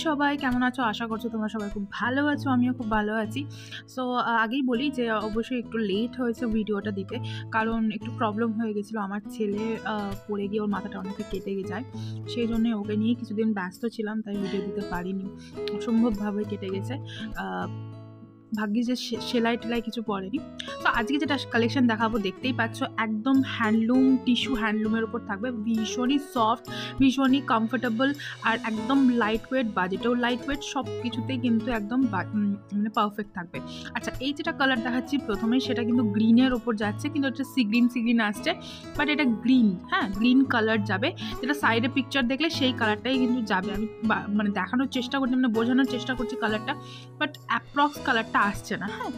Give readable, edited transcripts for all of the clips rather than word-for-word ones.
সবাই কেমন আছো? আশা করছো তোমরা সবাই খুব ভালো আছো, আমিও খুব ভালো আছি। সো আগেই বলি যে অবশ্যই একটু লেট হয়েছে ভিডিওটা দিতে, কারণ একটু প্রবলেম হয়ে গেছিলো। আমার ছেলে পড়ে গিয়ে ওর মাথাটা অনেকটা কেটে যায়, সেই জন্য ওকে নিয়ে কিছুদিন ব্যস্ত ছিলাম, তাই ভিডিও দিতে পারিনি। অসম্ভবভাবে কেটে গেছে। ভাগ্যিস যে সেলাই টেলাই কিছু পড়েনি। তো আজকে যেটা কালেকশন দেখাবো দেখতেই পাচ্ছ, একদম হ্যান্ডলুম, টিস্যু হ্যান্ডলুমের উপর থাকবে। ভীষণই সফট, ভীষণই কমফোর্টেবল, আর একদম লাইট ওয়েট, বাজেটেও লাইট ওয়েট, সব কিছুতেই কিন্তু একদম মানে পারফেক্ট থাকবে। আচ্ছা, এই যেটা কালার দেখাচ্ছি প্রথমেই, সেটা কিন্তু গ্রিনের ওপর যাচ্ছে, কিন্তু এটা সি গ্রিন আসছে, বাট এটা গ্রিন, হ্যাঁ গ্রিন কালার যাবে। যেটা সাইডে পিকচার দেখলে সেই কালারটাই কিন্তু যাবে। আমি মানে দেখানোর চেষ্টা করছি, মানে বোঝানোর চেষ্টা করছি কালারটা, বাট অ্যাপ্রক্স কালারটা আসছে না। হ্যাঁ,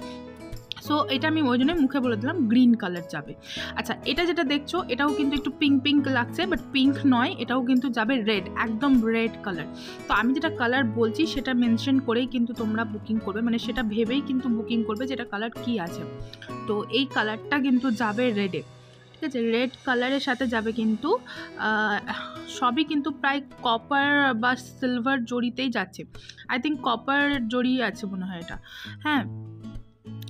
সো এটা আমি ওই জন্য মুখে বলে দিলাম গ্রিন কালার যাবে। আচ্ছা, এটা যেটা দেখছো এটাও কিন্তু একটু পিঙ্ক পিঙ্ক লাগছে, বাট পিঙ্ক নয়, এটাও কিন্তু যাবে রেড, একদম রেড কালার। তো আমি যেটা কালার বলছি সেটা মেনশন করেই কিন্তু তোমরা বুকিং করবে, মানে সেটা ভেবেই কিন্তু বুকিং করবে যেটা কালার কি আছে। তো এই কালারটা কিন্তু যাবে রেডে, ঠিক আছে? রেড কালারের সাথে যাবে কিন্তু সবই কিন্তু প্রায় কপার বা সিলভার জড়িতেই যাচ্ছে। আই থিঙ্ক কপার জড়ি আছে মনে হয় এটা। হ্যাঁ,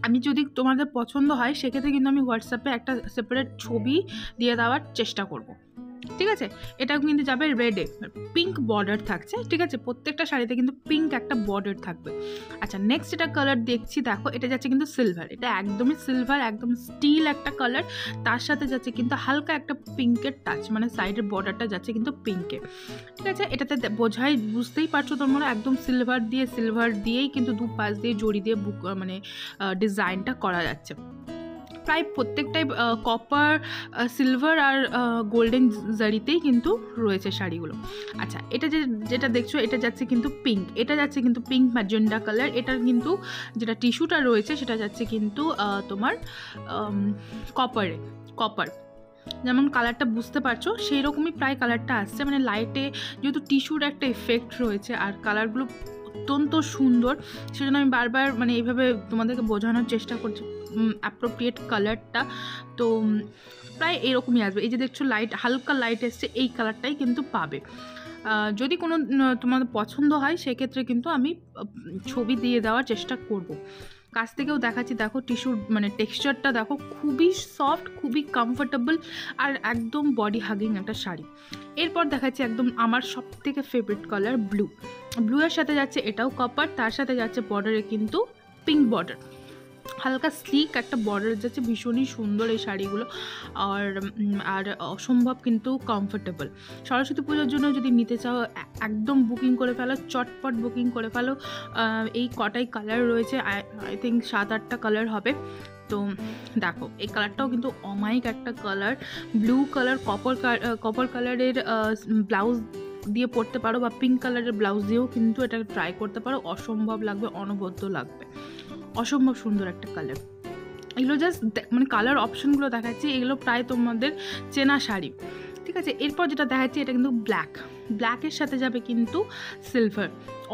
আমি যদি তোমাদের পছন্দ হয় সেক্ষেত্রে কিন্তু আমি হোয়াটসঅ্যাপে একটা সেপারেট ছবি দিয়ে দেওয়ার চেষ্টা করব, ঠিক আছে? এটাও কিন্তু যাবে রেডে, পিঙ্ক বর্ডার থাকছে, ঠিক আছে? প্রত্যেকটা শাড়িতে কিন্তু পিঙ্ক একটা বর্ডার থাকবে। আচ্ছা, নেক্সট এটা কালার দেখছি, দেখো এটা যাচ্ছে কিন্তু সিলভার, এটা একদমই সিলভার, একদম স্টিল একটা কালার। তার সাথে যাচ্ছে কিন্তু হালকা একটা পিঙ্কের টাচ, মানে সাইডের বর্ডারটা যাচ্ছে কিন্তু পিঙ্কে, ঠিক আছে? এটাতে বুঝতেই পারছো তোমরা, একদম সিলভার দিয়েই কিন্তু দু পাশ দিয়ে জড়ি দিয়ে মানে ডিজাইনটা করা যাচ্ছে। প্রায় প্রত্যেকটাই কপার, সিলভার আর গোল্ডেন জারিতেই কিন্তু রয়েছে শাড়িগুলো। আচ্ছা, এটা যেটা দেখছো এটা যাচ্ছে কিন্তু পিঙ্ক, এটা যাচ্ছে কিন্তু পিঙ্ক ম্যাজেন্ডা কালার। এটার কিন্তু যেটা টিস্যুটা রয়েছে সেটা যাচ্ছে কিন্তু তোমার কপার, যেমন কালারটা বুঝতে পারছো সেই রকমই প্রায় কালারটা আসছে, মানে লাইটে যেহেতু টিস্যুর একটা এফেক্ট রয়েছে আর কালারগুলো অত্যন্ত সুন্দর, সেজন্য আমি বারবার মানে এইভাবে তোমাদেরকে বোঝানোর চেষ্টা করছি অ্যাপ্রোপ্রিয়েট কালারটা। তো প্রায় এরকমই আসবে। এই যে দেখছো লাইট, হালকা লাইট এসছে, এই কালারটাই কিন্তু পাবে। যদি কোনো তোমাদের পছন্দ হয় সেক্ষেত্রে কিন্তু আমি ছবি দিয়ে দেওয়ার চেষ্টা করব। কাছ থেকেও দেখাচ্ছি, দেখো টিস্যুর মানে টেক্সচারটা দেখো, খুবই সফট, খুবই কমফোর্টেবল, আর একদম বডি হাগিং একটা শাড়ি। এরপর দেখাচ্ছি একদম আমার সব থেকে ফেভারিট কালার ব্লু এর সাথে যাচ্ছে এটাও কপার, তার সাথে যাচ্ছে বর্ডারে কিন্তু পিঙ্ক বর্ডার, হালকা স্লিক একটা বর্ডার যাচ্ছে। ভীষণই সুন্দর এই শাড়িগুলো, আর অসম্ভব কিন্তু কমফোর্টেবল। সরস্বতী পুজোর জন্য যদি নিতে চাও একদম বুকিং করে ফেলো, চটপট বুকিং করে ফেলো। এই কটাই কালার রয়েছে, আই থিঙ্ক 7-8টা কালার হবে। তো দেখো এই কালারটাও কিন্তু অমায়িক একটা কালার, ব্লু কালার, কপার কালারের ব্লাউজ দিয়ে পরতে পারো, বা পিঙ্ক কালারের ব্লাউজ দিয়েও কিন্তু এটা ট্রাই করতে পারো। অসম্ভব লাগবে, অনবদ্য লাগবে, অসম্ভব সুন্দর একটা কালার। এগুলো জাস্ট মানে কালার অপশনগুলো দেখাচ্ছি, এগুলো প্রায় তোমাদের চেনা শাড়ি, ঠিক আছে? এরপর যেটা দেখাচ্ছি এটা কিন্তু ব্ল্যাকের সাথে যাবে কিন্তু সিলভার,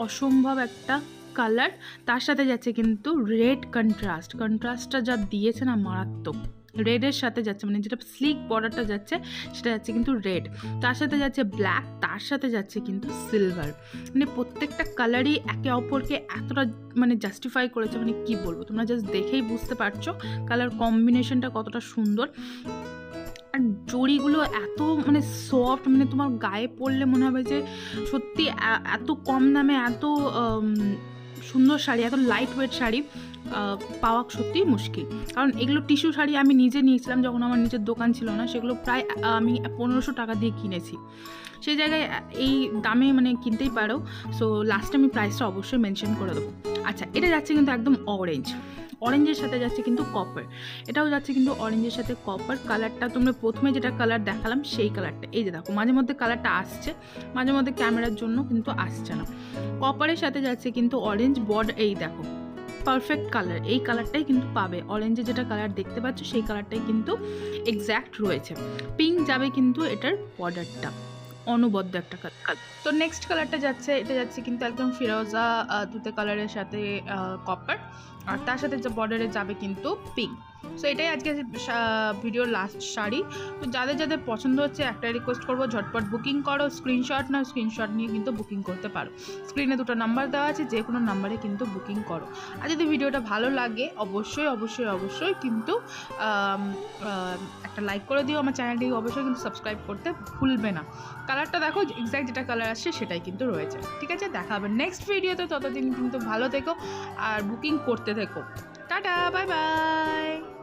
অসম্ভব একটা কালার। তার সাথে যাচ্ছে কিন্তু রেড, কন্ট্রাস্টটা যা দিয়েছে না, মারাত্মক। রেডের সাথে যাচ্ছে, মানে যেটা স্লিক বর্ডারটা যাচ্ছে সেটা যাচ্ছে কিন্তু রেড, তার সাথে যাচ্ছে ব্ল্যাক, তার সাথে যাচ্ছে কিন্তু সিলভার। মানে প্রত্যেকটা কালারই একে অপরকে এতটা মানে জাস্টিফাই করেছে, মানে কি বলবো, তোমরা জাস্ট দেখেই বুঝতে পারছো কালার কম্বিনেশনটা কতটা সুন্দর। আর জড়িগুলো এত মানে সফট, মানে তোমার গায়ে পরলে মনে হবে যে সত্যি এত কম দামে এত সুন্দর শাড়ি, এত লাইট ওয়েট শাড়ি পাওয়া সত্যিই মুশকিল। কারণ এগুলো টিস্যু শাড়ি আমি নিজে নিয়েছিলাম যখন আমার নিজের দোকান ছিল না, সেগুলো প্রায় আমি 1500 টাকা দিয়ে কিনেছি। সেই জায়গায় এই দামে মানে কিনতেই পারো। সো লাস্টে আমি প্রাইসটা অবশ্যই মেনশন করে দেবো। আচ্ছা, এটা যাচ্ছে কিন্তু একদম অরেঞ্জের সাথে যাচ্ছে কিন্তু কপার, এটাও যাচ্ছে কিন্তু অরেঞ্জের সাথে কপার। কালারটা তোমরা প্রথমে যেটা কালার দেখালাম সেই কালারটা, এই যে দেখো মাঝে মধ্যে কালারটা আসছে, মাঝে মধ্যে ক্যামেরার জন্য কিন্তু আসছে না। কপারের সাথে যাচ্ছে কিন্তু অরেঞ্জ বর্ডার, এই দেখো পারফেক্ট কালার, এই কালারটাই কিন্তু পাবে। অরেঞ্জে যেটা কালার দেখতে পাচ্ছ সেই কালারটাই কিন্তু এক্স্যাক্ট রয়েছে। পিঙ্ক যাবে কিন্তু এটার বর্ডারটা, অনবদ্য একটা কালার। তো নেক্সট কালারটা যাচ্ছে, এটা যাচ্ছে কিন্তু একদম ফিরোজা তুতে কালারের সাথে কপার, আর তার সাথে যে বর্ডারে যাবে কিন্তু পিঙ্ক। সো এটাই আজকে ভিডিওর লাস্ট শাড়ি। তো যাদের যাদের পছন্দ হচ্ছে একটা রিকোয়েস্ট করবো, ঝটপট বুকিং করো, স্ক্রিনশট নিয়ে কিন্তু বুকিং করতে পারো। স্ক্রিনে 2টো নাম্বার দেওয়া আছে, যে কোনো নাম্বারে কিন্তু বুকিং করো। আর যদি ভিডিওটা ভালো লাগে অবশ্যই কিন্তু একটা লাইক করে দিও, আমার চ্যানেলটিকে অবশ্যই কিন্তু সাবস্ক্রাইব করতে ভুলবে না। কালারটা দেখো, এক্স্যাক্ট যেটা কালার আসছে সেটাই কিন্তু রয়েছে। ঠিক আছে, দেখা হবে নেক্সট ভিডিওতে। ততদিন কিন্তু ভালো থেকো আর বুকিং করতে থেকো। Tata, bye bye.